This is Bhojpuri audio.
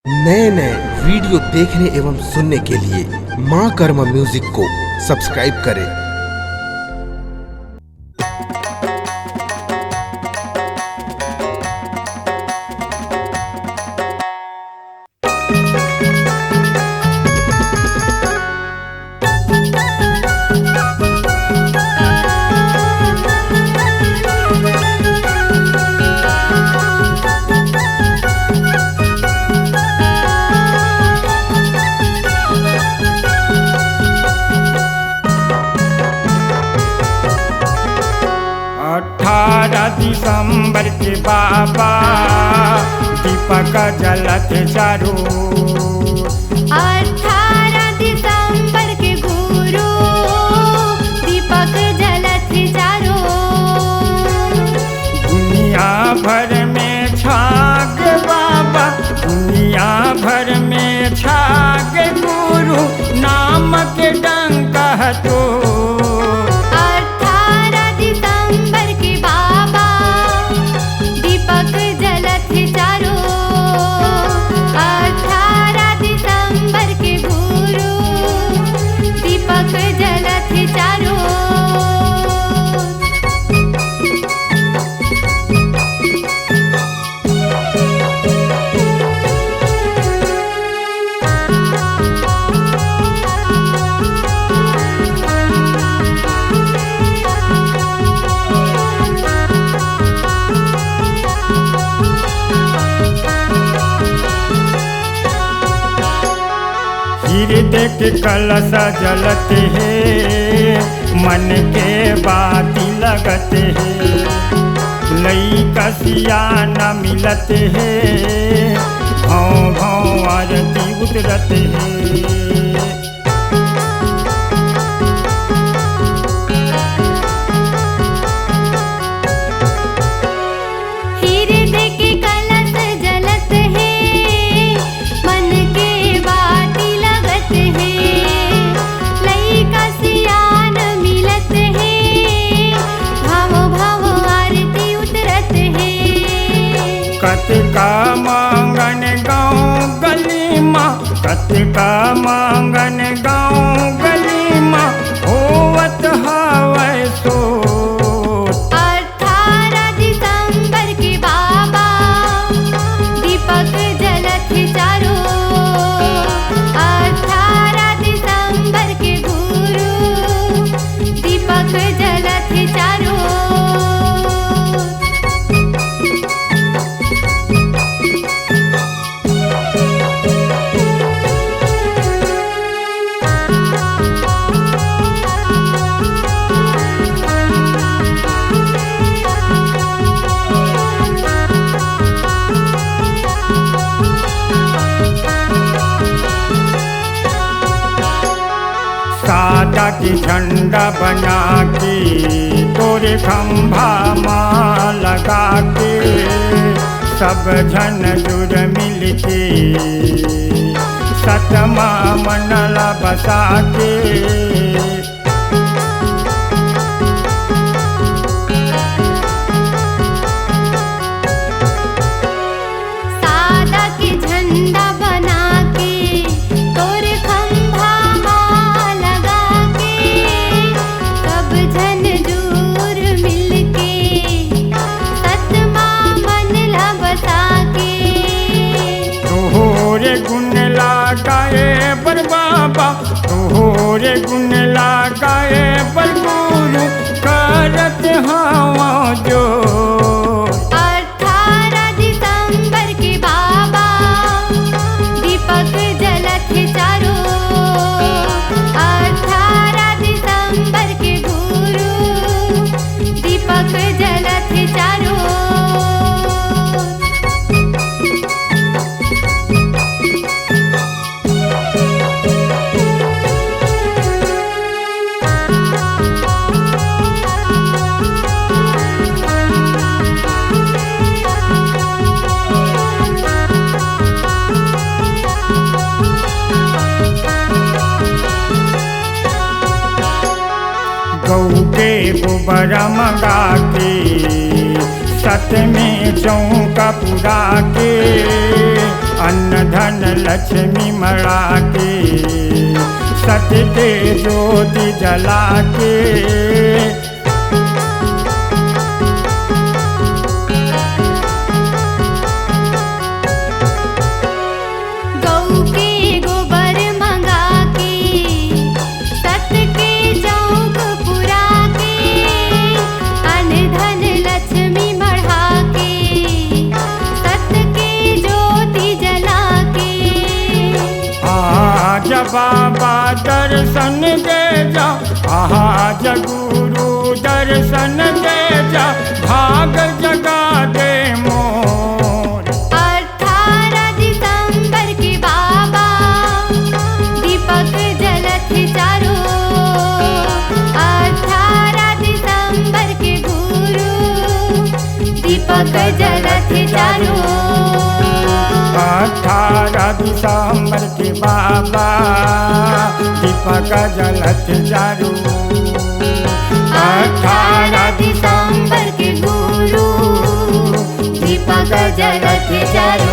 नए नए वीडियो देखने एवं सुनने के लिए माँ कर्मा म्यूजिक को सब्सक्राइब करें। दिसंबर के बाबा दीपक जलत चारो। 18 दिसंबर के गुरु दीपक जलत चारो। दुनिया भर में छाग बाबा, दुनिया भर में छाग गुरु नामक डंका तो। 18 दिसंबर के बाबा दीपक जलत चारो। 18 दिसंबर के गुरु दीपक जलत चारो। हृदय के कलश जलते है, मन के बाती लगते है। लइका सियाना मिलते है, भाव भाव आरती उतरते है। कतिका मांगन गाँव गली माँ, कतिका मांगन गाँव गली माँ होवत हवै सो। 18 दिसंबर के बाबा दीपक जलत चारो। 18 दिसंबर के गुरु दीपक जलत चारो। सादा की झंडा बना के तोरे खंभा माँ लगा के सब झन जुड़ मिल के सतमा मनला बसा के। गाए बर बाबा तोहरे गुण लगाए बर गुरु करत हवा जो। 18 दिसंबर के बाबा दीपक जलत चारो। 18 दिसंबर के गुरु दीपक जलत चारो। गऊ के गोबर मंगा के सत में चौका पुरा के अन्न धन लक्ष्मी मड़ा के सत्य के ज्योति जला के गऊ के गोबर मंगा के सत्य के चौक पुरा के अन्न धन लक्ष्मी मढ़ा के सत्य के ज्योति जला के आज बाबा दर्शन दे जा आज गुरु दर्शन दे जा भाग जगा दे मोर 18 दिसंबर के बाबा दीपक जलत चारो 18 दिसंबर के गुरु दीपक जलत चारो 18 दिसंबर के बाबा दीपक जलत चारू 18 दिसंबर के गुरु दीपक जलत चारो